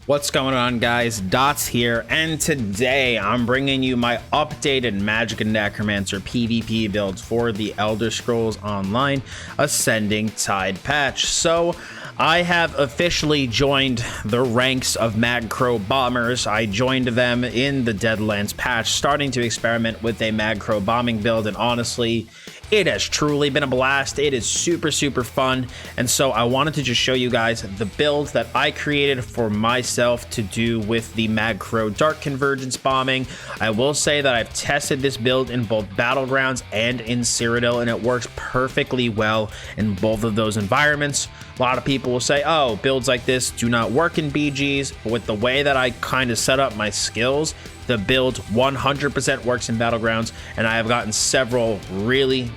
What's going on, guys? Dottz here, and today I'm bringing you my updated Magicka Necromancer PvP builds for the Elder Scrolls Online Ascending Tide patch. So I have officially joined the ranks of MagCro bombers. I joined them in the Deadlands patch, starting to experiment with a MagCro bombing build, and honestly, it has truly been a blast. It is super fun, and so I wanted to just show you guys the build that I created for myself to do with the MagCro Dark Convergence bombing. I will say that I've tested this build in both battlegrounds and in Cyrodiil, and it works perfectly well in both of those environments. A lot of people will say, oh, builds like this do not work in BGs, but with the way that I kind of set up my skills, the build 100% works in battlegrounds, and I have gotten several really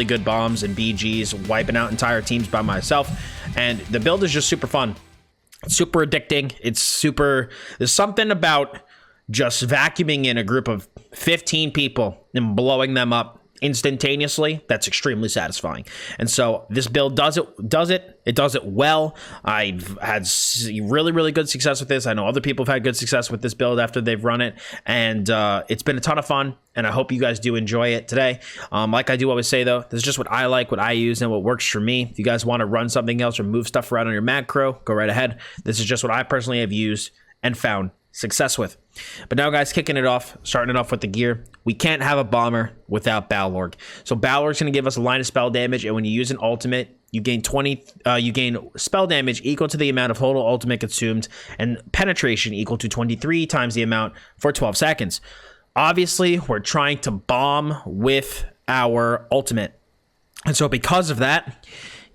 good bombs in BGs, wiping out entire teams by myself, and the build is just super fun. It's super addicting. There's something about just vacuuming in a group of 15 people and blowing them up instantaneously that's extremely satisfying. And so this build does it well. I've had really good success with this. I know other people have had good success with this build after they've run it, and it's been a ton of fun, and I hope you guys do enjoy it today. Like I do always say, though, this is just what I like, what I use, and what works for me. If you guys want to run something else or move stuff around on your MagCro, go right ahead. This is just what I personally have used and found success with. But now, guys, starting it off with the gear. We can't have a bomber without Balorg. So Balorg's going to give us a line of spell damage, and when you use an ultimate, you gain spell damage equal to the amount of total ultimate consumed, and penetration equal to 23 times the amount for 12 seconds. Obviously, we're trying to bomb with our ultimate, and so because of that,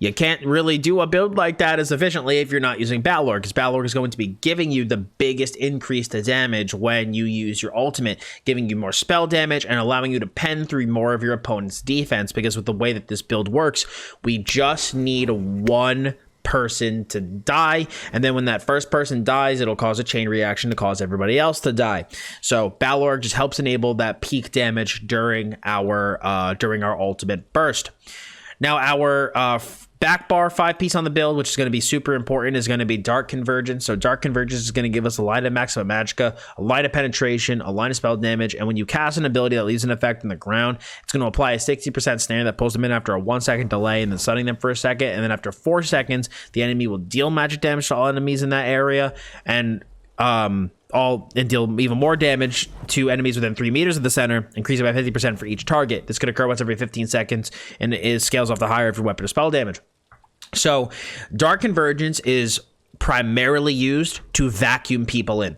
you can't really do a build like that as efficiently if you're not using Balorg, because Balorg is going to be giving you the biggest increase to damage when you use your ultimate, giving you more spell damage and allowing you to pen through more of your opponent's defense, because with the way that this build works, we just need one person to die, and then when that first person dies, it'll cause a chain reaction to cause everybody else to die. So Balorg just helps enable that peak damage during our ultimate burst. Now, our back bar 5-piece on the build, which is going to be super important, is going to be Dark Convergence. So Dark Convergence is going to give us a line of maximum magicka, a line of penetration, a line of spell damage, and when you cast an ability that leaves an effect on the ground, it's going to apply a 60% snare that pulls them in after a 1-second delay, and then stunning them for a second, and then after 4 seconds, the enemy will deal magic damage to all enemies in that area, and deal even more damage to enemies within 3 meters of the center, increase it by 50% for each target. This could occur once every 15 seconds, and it scales off the higher of your weapon or spell damage. So Dark Convergence is primarily used to vacuum people in.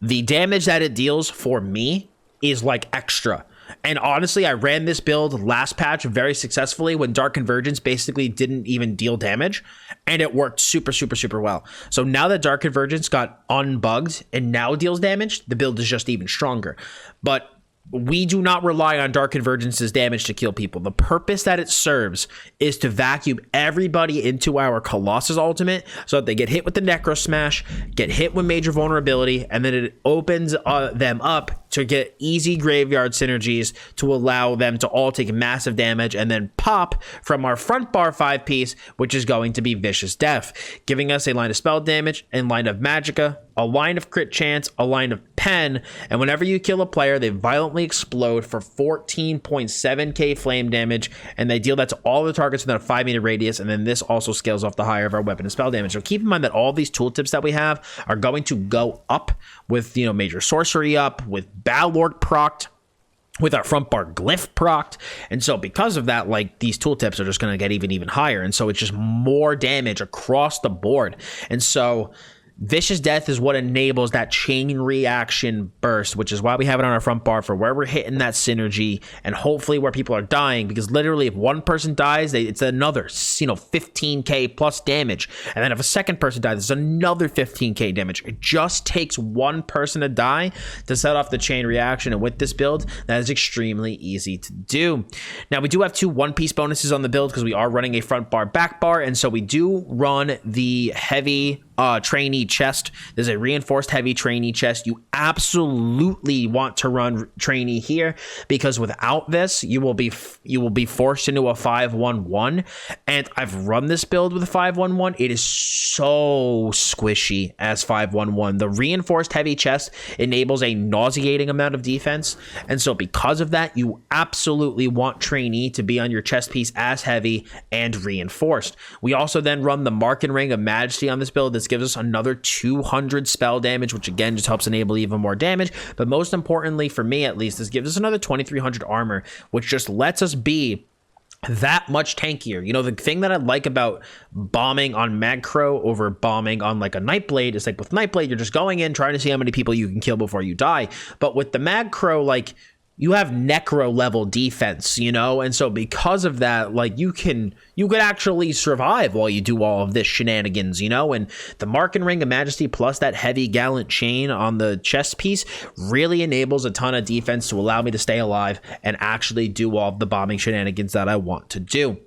The damage that it deals for me is like extra. And honestly, I ran this build last patch very successfully when Dark Convergence basically didn't even deal damage, and it worked super well. So now that Dark Convergence got unbugged and now deals damage, the build is just even stronger. But we do not rely on Dark Convergence's damage to kill people. The purpose that it serves is to vacuum everybody into our Colossus ultimate so that they get hit with the Necro Smash, get hit with major vulnerability, and then it opens them up to get easy graveyard synergies to allow them to all take massive damage and then pop from our front bar 5-piece, which is going to be Vicious Death, giving us a line of spell damage and line of magicka, a line of crit chance, a line of pen, and whenever you kill a player, they violently explode for 14.7k flame damage, and they deal that to all the targets within a 5-meter radius, and then this also scales off the higher of our weapon and spell damage. So keep in mind that all these tooltips that we have are going to go up with, major sorcery up, with Balorg procced, with our front bar glyph procced, and so because of that, like, these tooltips are just going to get even higher, and so it's just more damage across the board. And so Vicious Death is what enables that chain reaction burst, which is why we have it on our front bar for where we're hitting that synergy and hopefully where people are dying, because literally if one person dies, it's another 15k plus damage, and then if a second person dies, it's another 15k damage. It just takes one person to die to set off the chain reaction, and with this build, that is extremely easy to do. Now, we do have 2 1-piece bonuses on the build because we are running a front bar back bar, and so we do run the heavy trainee chest. There's a reinforced heavy trainee chest. You absolutely want to run trainee here, because without this, you will be forced into a 5-1-1. And I've run this build with a 5-1-1. It is so squishy as 5-1-1. The reinforced heavy chest enables a nauseating amount of defense, and so because of that, you absolutely want trainee to be on your chest piece as heavy and reinforced. We also then run the Mark and Ring of Majesty on this build. This gives us another 200 spell damage, which again just helps enable even more damage. But most importantly, for me at least, this gives us another 2300 armor, which just lets us be that much tankier. You know, the thing that I like about bombing on MagCro over bombing on like a Nightblade is, like, with Nightblade, you're just going in trying to see how many people you can kill before you die. But with the MagCro, like, you have necro level defense, you know, and so because of that, like, you could actually survive while you do all of this shenanigans, you know. And the Mark and Ring of Majesty plus that heavy gallant chain on the chest piece really enables a ton of defense to allow me to stay alive and actually do all of the bombing shenanigans that I want to do.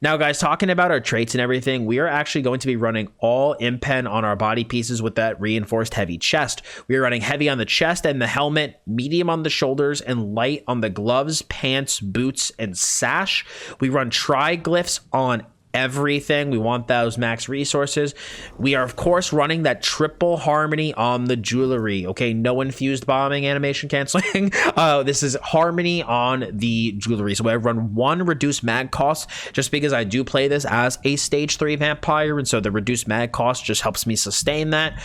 Now, guys, talking about our traits and everything, we are actually going to be running all impen on our body pieces with that reinforced heavy chest. We are running heavy on the chest and the helmet, medium on the shoulders, and light on the gloves, pants, boots, and sash. We run triglyphs on everything. We want those max resources. We are, of course, running that triple harmony on the jewelry. Okay, no infused bombing animation canceling. This is harmony on the jewelry. So I run one reduced mag cost, just because I do play this as a stage 3 vampire, and so the reduced mag cost just helps me sustain that.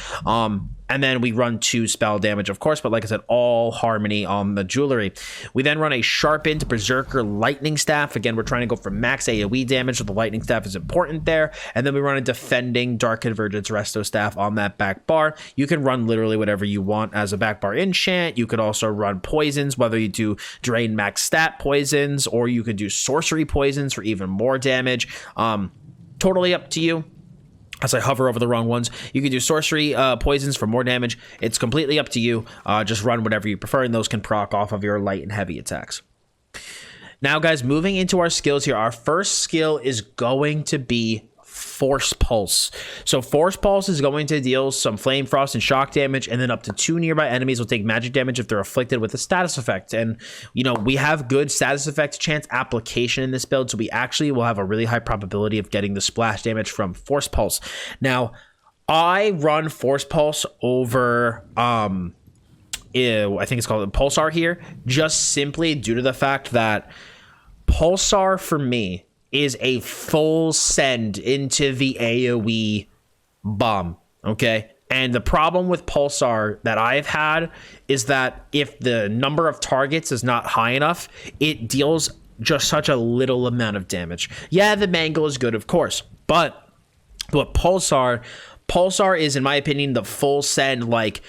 And then we run 2 spell damage, of course, but like I said, all harmony on the jewelry. We then run a sharpened berserker lightning staff. Again, we're trying to go for max AoE damage, so the lightning staff is important there. And then we run a defending dark convergence resto staff on that back bar. You can run literally whatever you want as a back bar enchant. You could also run poisons, whether you do drain max stat poisons, or you could do sorcery poisons for even more damage. Totally up to you. As I hover over the wrong ones, you can do sorcery poisons for more damage. It's completely up to you. Just run whatever you prefer, and those can proc off of your light and heavy attacks. Now, guys, moving into our skills here, our first skill is going to be Force Pulse. So Force Pulse is going to deal some Flame Frost and shock damage, and then up to 2 nearby enemies will take magic damage if they're afflicted with a status effect. And, you know, we have good status effect chance application in this build, so we actually will have a really high probability of getting the splash damage from Force Pulse. Now, I run Force Pulse over I think it's called Pulsar here, just simply due to the fact that Pulsar for me is a full send into the AoE bomb, okay? And the problem with Pulsar that I've had is that if the number of targets is not high enough, it deals just such a little amount of damage. Yeah, the mangle is good, of course, but Pulsar is, in my opinion, the full send, like,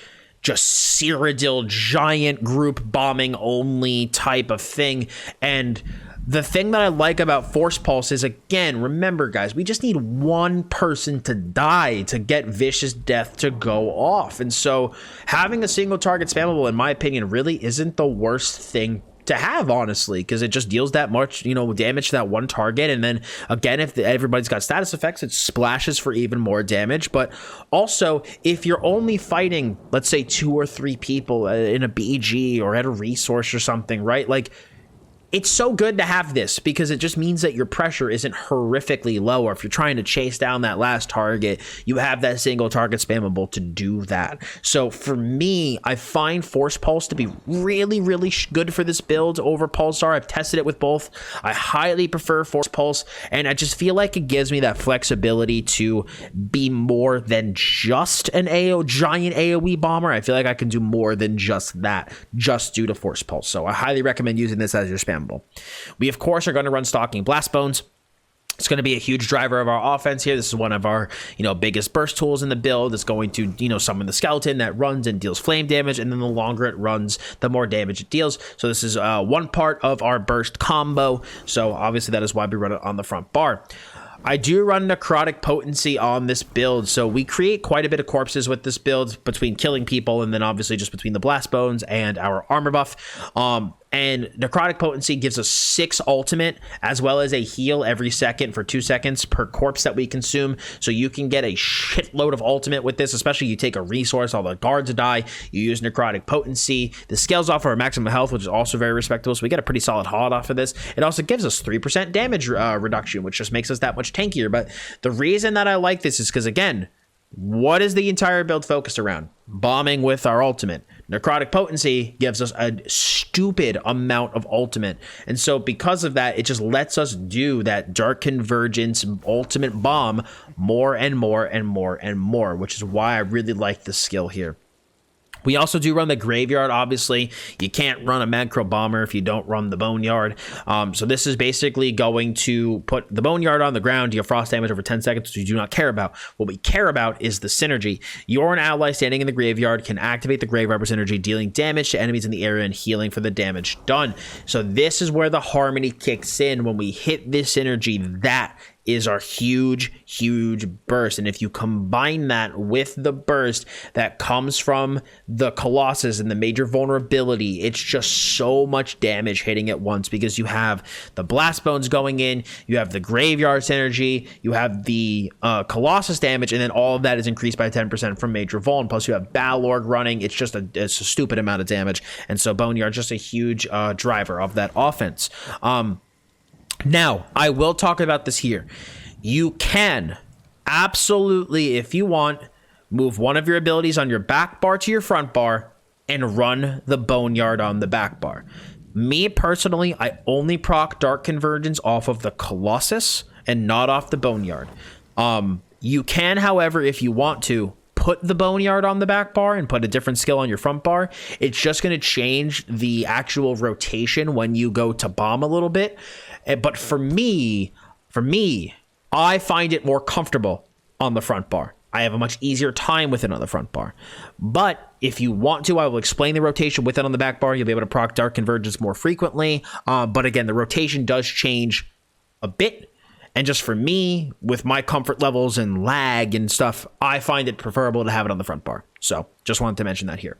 just Cyrodiil giant group bombing only type of thing. And the thing that I like about Force Pulse is, again, remember, guys, we just need one person to die to get Vicious Death to go off. And so having a single target spammable, in my opinion, really isn't the worst thing to have, honestly, because it just deals that much, you know, damage to that one target. And then again, if everybody's got status effects, it splashes for even more damage. But also, if you're only fighting, let's say 2 or 3 people in a BG or at a resource or something, right? Like, it's so good to have this, because it just means that your pressure isn't horrifically low, or if you're trying to chase down that last target, you have that single target spammable to do that. So for me, I find Force Pulse to be really, really good for this build over Pulsar. I've tested it with both. I highly prefer Force Pulse, and I just feel like it gives me that flexibility to be more than just an giant AoE bomber. I feel like I can do more than just that, just due to Force Pulse. So I highly recommend using this as your spammable. We, of course, are going to run Stalking Blast Bones. It's going to be a huge driver of our offense here. This is one of our, you know, biggest burst tools in the build. It's going to, you know, summon the skeleton that runs and deals flame damage, and then the longer it runs, the more damage it deals. So this is one part of our burst combo. So obviously that is why we run it on the front bar. I do run Necrotic Potency on this build, so we create quite a bit of corpses with this build, between killing people and then obviously just between the Blast Bones and our armor buff. And Necrotic Potency gives us 6 ultimate, as well as a heal every second for 2 seconds per corpse that we consume. So you can get a shitload of ultimate with this, especially you take a resource, all the guards die, you use Necrotic Potency. The scales off our maximum health, which is also very respectable. So we get a pretty solid HOD off of this. It also gives us 3% damage reduction, which just makes us that much tankier. But the reason that I like this is because, again, what is the entire build focused around? Bombing with our ultimate. Necrotic Potency gives us a stupid amount of ultimate. And so because of that, it just lets us do that Dark Convergence ultimate bomb more and more and more and more, which is why I really like this skill here. We also do run the Graveyard, obviously. You can't run a MagCro Bomber if you don't run the Boneyard. So this is basically going to put the Boneyard on the ground, deal frost damage over 10 seconds, which we do not care about. What we care about is the synergy. You're an ally standing in the Graveyard can activate the Grave Robber synergy, dealing damage to enemies in the area and healing for the damage done. So this is where the Harmony kicks in. When we hit this synergy, that is our huge burst. And if you combine that with the burst that comes from the Colossus and the major vulnerability, it's just so much damage hitting at once, because you have the Blast Bones going in, you have the Graveyard synergy, you have the Colossus damage, and then all of that is increased by 10% from major vuln. Plus you have Balorg running. It's just it's a stupid amount of damage. And so Boneyard just a huge driver of that offense. Now, I will talk about this here. You can absolutely, if you want, move one of your abilities on your back bar to your front bar and run the Boneyard on the back bar. Me personally, I only proc Dark Convergence off of the Colossus and not off the Boneyard. You can, however, if you want to, put the Boneyard on the back bar and put a different skill on your front bar. It's just going to change the actual rotation when you go to bomb a little bit. But for me, I find it more comfortable on the front bar. I have a much easier time with it on the front bar. But if you want to, I will explain the rotation with it on the back bar. You'll be able to proc Dark Convergence more frequently. But again, the rotation does change a bit. And just for me, with my comfort levels and lag and stuff, I find it preferable to have it on the front bar. So just wanted to mention that here.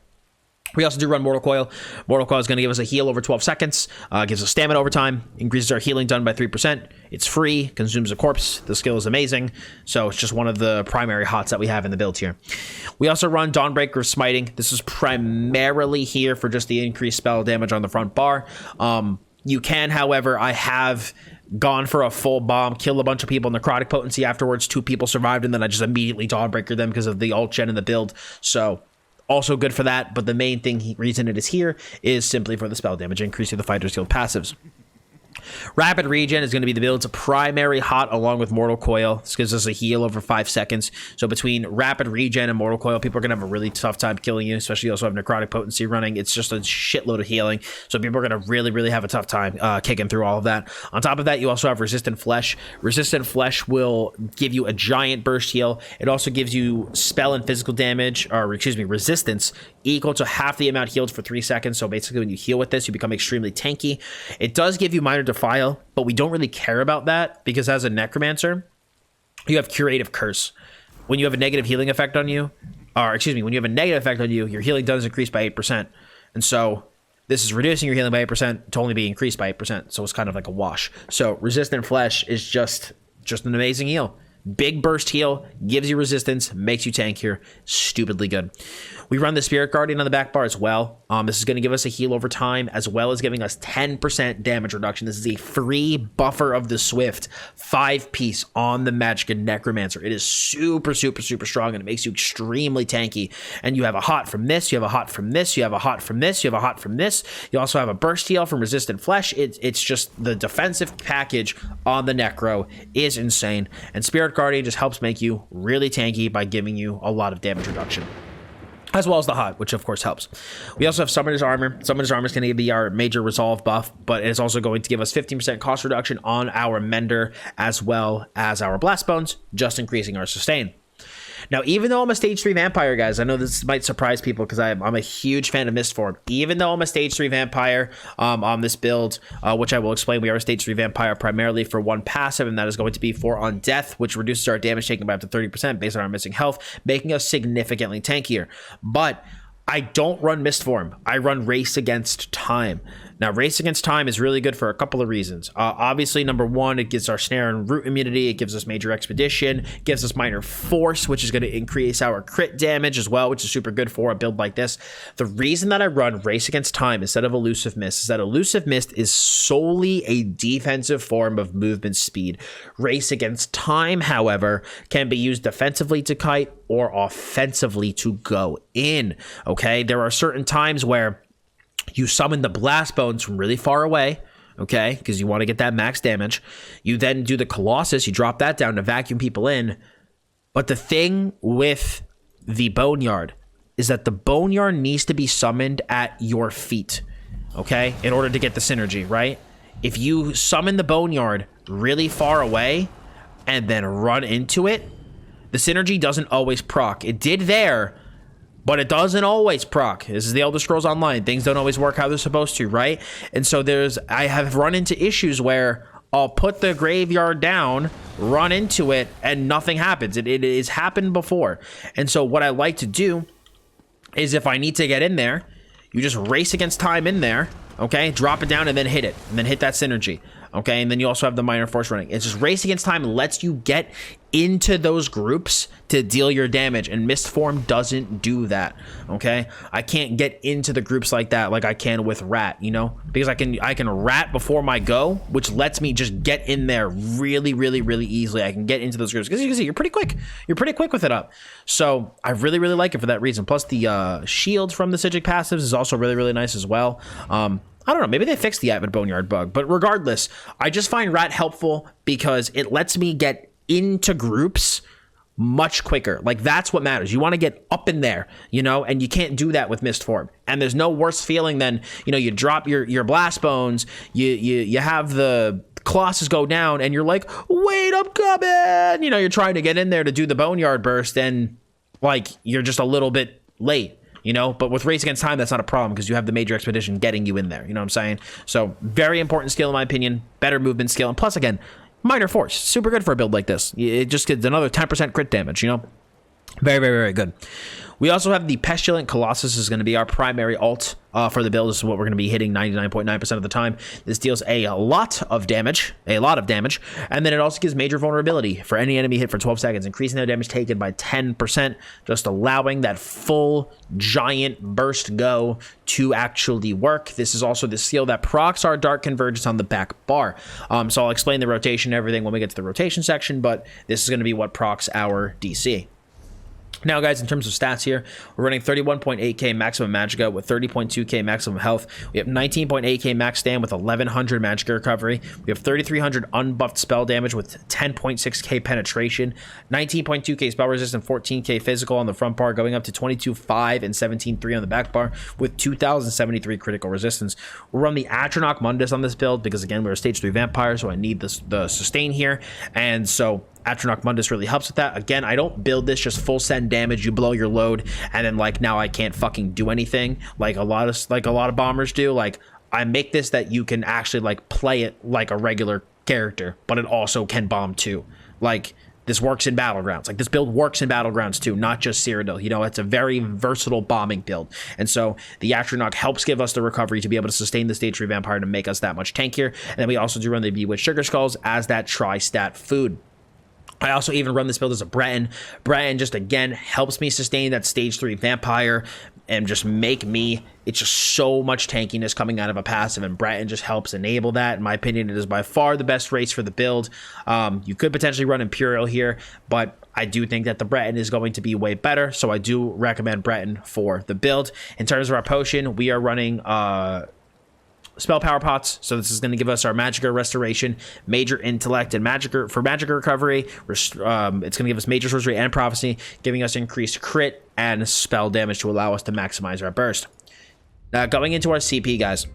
We also do run Mortal Coil. Mortal Coil is going to give us a heal over 12 seconds, gives us stamina over time, increases our healing done by 3%. It's free, consumes a corpse. The skill is amazing. So it's just one of the primary hots that we have in the build here. We also run Dawnbreaker Smiting. This is primarily here for just the increased spell damage on the front bar. You can, however, I have gone for a full bomb, kill a bunch of people in Necrotic Potency afterwards. 2 people survived, and then I just immediately Dawnbreaker them because of the ult gen in the build. So also good for that, but the main reason it is here is simply for the spell damage increase to the fighter's guild passives. Rapid Regen is going to be the build's primary hot along with Mortal Coil. This gives us a heal over 5 seconds. So between Rapid Regen and Mortal Coil, people are going to have a really tough time killing you, especially you also have Necrotic Potency running. It's just a shitload of healing. So people are going to really have a tough time kicking through all of that. On top of that, you also have Resistant Flesh. Resistant Flesh will give you a giant burst heal. It also gives you spell and physical damage, or excuse me, resistance equal to half the amount healed for 3 seconds. So basically when you heal with this, you become extremely tanky. It does give you minor defile, but we don't really care about that because as a Necromancer, you have Curative Curse. When you have a negative healing effect on you, or excuse me, when you have a negative effect on you, your healing does increase by 8%. And so this is reducing your healing by 8% to only be increased by 8%. So it's kind of like a wash. So Resistant Flesh is just an amazing heal. Big burst heal, gives you resistance, makes you tankier. Stupidly good. We run the Spirit Guardian on the back bar as well. This is going to give us a heal over time, as well as giving us 10% damage reduction. This is a free buffer of the Swift 5-piece on the Magicka Necromancer. It is super strong, and it makes you extremely tanky. And you have a hot from this, you have a hot from this, you have a hot from this, you have a hot from this. You also have a burst heal from Resistant Flesh. It's just the defensive package on the Necro is insane. And Spirit Guardian just helps make you really tanky by giving you a lot of damage reduction, as well as the hot, which of course helps. We also have Summoner's Armor. Summoner's Armor is going to be our major resolve buff, but it is also going to give us 15% cost reduction on our Mender, as well as our Blast Bones, just increasing our sustain. Now, even though I'm a stage 3 vampire, guys, I know this might surprise people because I'm a huge fan of Mistform. Even though I'm a stage 3 vampire on this build, which I will explain, we are a stage 3 vampire primarily for one passive, and that is going to be for On Death, which reduces our damage taken by up to 30% based on our missing health, making us significantly tankier. But I don't run Mistform. I run Race Against Time. Now, Race Against Time is really good for a couple of reasons. Obviously, number one, it gives our Snare and Root immunity. It gives us Major Expedition. It gives us Minor Force, which is going to increase our crit damage as well, which is super good for a build like this. The reason that I run Race Against Time instead of Elusive Mist is that Elusive Mist is solely a defensive form of movement speed. Race Against Time, however, can be used defensively to kite or offensively to go in. Okay, there are certain times where you summon the Blast Bones from really far away, okay, because you want to get that max damage. You then do the Colossus, you drop that down to vacuum people in. But the thing with the Boneyard is that the Boneyard needs to be summoned at your feet, okay, in order to get the synergy, right? If you summon the Boneyard really far away and then run into it, the synergy doesn't always proc. It did there, but it doesn't always proc. This is the Elder Scrolls Online. Things don't always work how they're supposed to, right? And so I have run into issues where I'll put the graveyard down, run into it, and nothing happens. It has happened before. And so what I like to do is if I need to get in there, you just Race Against Time in there, okay? Drop it down and then hit it. And then hit that synergy, okay? And then you also have the Minor Force running. It's just Race Against Time lets you get into those groups to deal your damage, and Mistform doesn't do that, okay? I can't get into the groups like that like I can with Rat, you know? Because I can Rat before my go, which lets me just get in there really, really, really easily. I can get into those groups. Because you can see, you're pretty quick. You're pretty quick with it up. So I really, really like it for that reason. Plus the shield from the Psijic passives is also really, really nice as well. I don't know, maybe they fixed the Avid Boneyard bug, but regardless, I just find Rat helpful because it lets me get into groups much quicker. Like, that's what matters. You want to get up in there, you know, and you can't do that with Mistform. And there's no worse feeling than, you know, you drop your Blast Bones, you have the Colossus go down, and you're like, wait, I'm coming! You know, you're trying to get in there to do the Boneyard Burst, and, like, you're just a little bit late. You know, but with Race Against Time, that's not a problem because you have the Major Expedition getting you in there. You know what I'm saying? So very important skill in my opinion. Better movement skill. And plus, again, Minor Force. Super good for a build like this. It just gets another 10% crit damage, you know? Very, very, very good. We also have the Pestilent Colossus is going to be our primary ult for the build. This is what we're going to be hitting 99.9% of the time. This deals a lot of damage, and then it also gives major vulnerability for any enemy hit for 12 seconds, increasing their damage taken by 10%, just allowing that full giant burst go to actually work. This is also the skill that procs our Dark Convergence on the back bar. So I'll explain the rotation and everything when we get to the rotation section, but this is going to be what procs our DC. Now, guys, in terms of stats here, we're running 31.8k maximum Magicka with 30.2k maximum health. We have 19.8k max stand with 1100 Magicka recovery. We have 3300 unbuffed spell damage with 10.6k penetration, 19.2k spell resistance, 14k physical on the front bar, going up to 22.5 and 17.3 on the back bar with 2073 critical resistance. We'll run the Atronach Mundus on this build because, again, we're a stage 3 vampire, so I need the sustain here. And so Atronach Mundus really helps with that. Again, I don't build this just full send damage. You blow your load, and then like now I can't fucking do anything like a lot of bombers do. Like, I make this that you can actually like play it like a regular character, but it also can bomb too. Like, this works in battlegrounds. Like, this build works in battlegrounds too, not just Cyrodiil. You know, it's a very versatile bombing build. And so the Atronach helps give us the recovery to be able to sustain the stage 3 vampire to make us that much tankier. And then we also do run the Bewitched Sugar Skulls as that tri-stat food. I also even run this build as a Breton. Breton just, again, helps me sustain that stage 3 vampire and just make me, it's just so much tankiness coming out of a passive, and Breton just helps enable that. In my opinion, it is by far the best race for the build. You could potentially run Imperial here, but I do think that the Breton is going to be way better, so I do recommend Breton for the build. In terms of our potion, we are running spell power pots, so this is going to give us our Magicka restoration, major intellect, and Magicka for Magicka recovery. It's going to give us major sorcery and prophecy, giving us increased crit and spell damage to allow us to maximize our burst. Now, going into our CP, guys,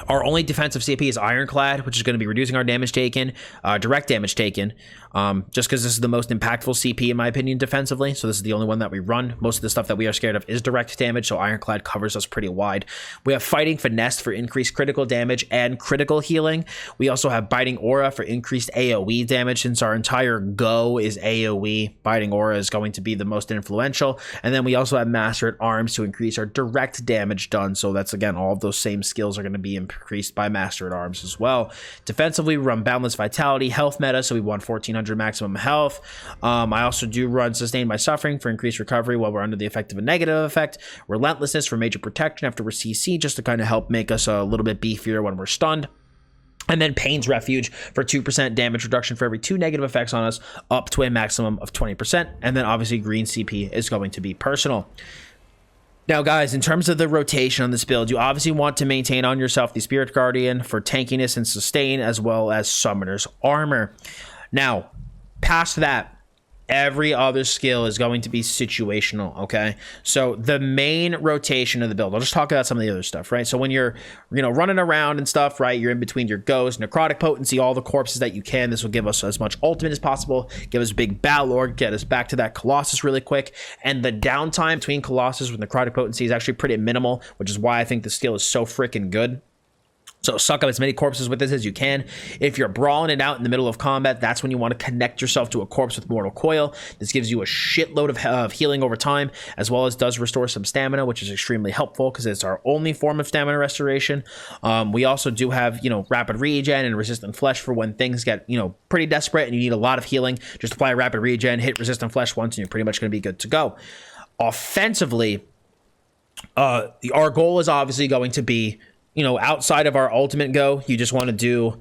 Our only defensive CP is Ironclad, which is going to be reducing our damage taken, direct damage taken, just because this is the most impactful CP, in my opinion, defensively. So this is the only one that we run. Most of the stuff that we are scared of is direct damage, so Ironclad covers us pretty wide. We have Fighting Finesse for increased critical damage and critical healing. We also have Biting Aura for increased AoE damage. Since our entire go is AoE, Biting Aura is going to be the most influential. And then we also have Master at Arms to increase our direct damage done. So that's, again, all of those same skills are going to be increased by Master at Arms as well. Defensively, we run Boundless Vitality, health meta, so we want 1400 maximum health. I also do run Sustained by Suffering for increased recovery while we're under the effect of a negative effect. Relentlessness for major protection after we're CC, just to kind of help make us a little bit beefier when we're stunned. And then Pain's Refuge for 2% damage reduction for every 2 negative effects on us, up to a maximum of 20%. And then obviously green CP is going to be personal. Now, guys, in terms of the rotation on this build, you obviously want to maintain on yourself the Spirit Guardian for tankiness and sustain, as well as Summoner's Armor. Now, past that, every other skill is going to be situational, okay? So the main rotation of the build, I'll just talk about some of the other stuff, right? So when you're, running around and stuff, right, you're in between your goes, Necrotic Potency, all the corpses that you can. This will give us as much ultimate as possible, give us big Battle Org, get us back to that Colossus really quick. And the downtime between Colossus with Necrotic Potency is actually pretty minimal, which is why I think the skill is so freaking good. So suck up as many corpses with this as you can. If you're brawling it out in the middle of combat, that's when you want to connect yourself to a corpse with Mortal Coil. This gives you a shitload of healing over time, as well as does restore some stamina, which is extremely helpful because it's our only form of stamina restoration. We also do have, rapid regen and resistant flesh for when things get, pretty desperate and you need a lot of healing. Just apply a rapid regen, hit resistant flesh once, and you're pretty much going to be good to go. Offensively, our goal is obviously going to be, outside of our ultimate go, you just want to do,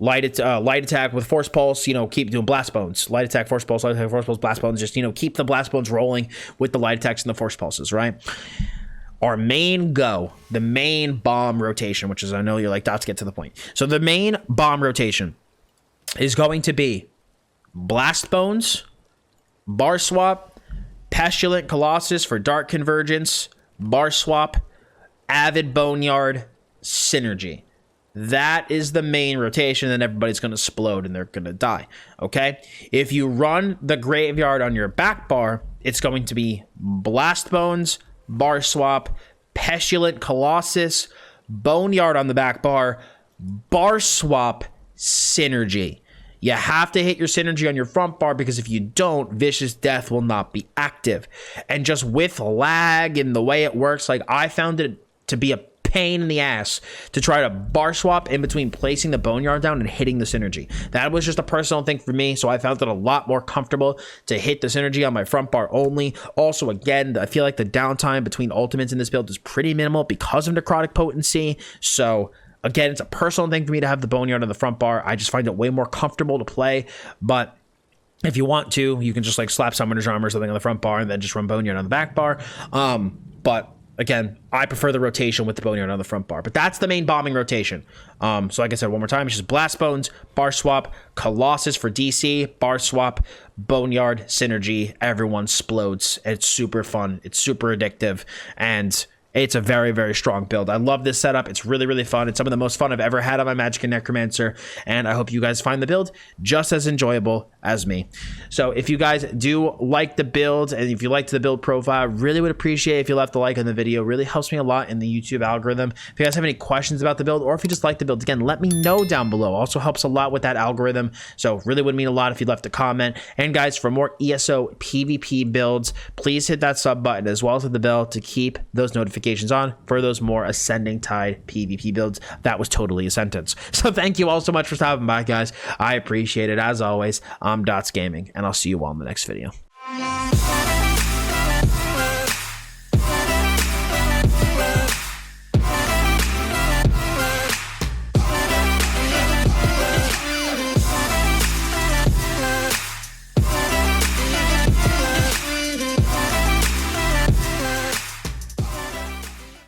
light attack with force pulse, keep doing blast bones, light attack, force pulse, blast bones, just, keep the blast bones rolling with the light attacks and the force pulses, right? Our main go, the main bomb rotation, which is, I know you're like, Dottz, get to the point. So the main bomb rotation is going to be blast bones, bar swap, pestilent colossus for dark convergence, bar swap, Avid Boneyard, Synergy. That is the main rotation, then everybody's going to explode and they're going to die, okay? If you run the Graveyard on your back bar, it's going to be Blast Bones, Bar Swap, Pestilent Colossus, Boneyard on the back bar, Bar Swap, Synergy. You have to hit your synergy on your front bar because if you don't, Vicious Death will not be active. And just with lag and the way it works, like I found it to be a pain in the ass to try to bar swap in between placing the Boneyard down and hitting the synergy. That was just a personal thing for me, so I found it a lot more comfortable to hit the synergy on my front bar only. Also, again, I feel like the downtime between ultimates in this build is pretty minimal because of Necrotic Potency, so again, it's a personal thing for me to have the Boneyard on the front bar. I just find it way more comfortable to play, but if you want to, you can just like slap Summoner's Armor or something on the front bar and then just run Boneyard on the back bar. But again, I prefer the rotation with the Boneyard on the front bar. But that's the main bombing rotation. So like I said, one more time, it's just Blast Bones, Bar Swap, Colossus for DC, Bar Swap, Boneyard, Synergy. Everyone explodes. It's super fun. It's super addictive. And it's a very, very strong build. I love this setup. It's really, really fun. It's some of the most fun I've ever had on my Magicka Necromancer, and I hope you guys find the build just as enjoyable as me. So if you guys do like the build, and if you liked the build profile, I really would appreciate if you left a like on the video. It really helps me a lot in the YouTube algorithm. If you guys have any questions about the build, or if you just like the build, again, let me know down below. Also helps a lot with that algorithm, so really would mean a lot if you left a comment. And guys, for more ESO PvP builds, please hit that sub button as well as hit the bell to keep those notifications on for those more Ascending Tide PvP builds. That was totally a sentence. So thank you all so much for stopping by, guys. I appreciate it. As always, I'm Dottz Gaming, and I'll see you all in the next video.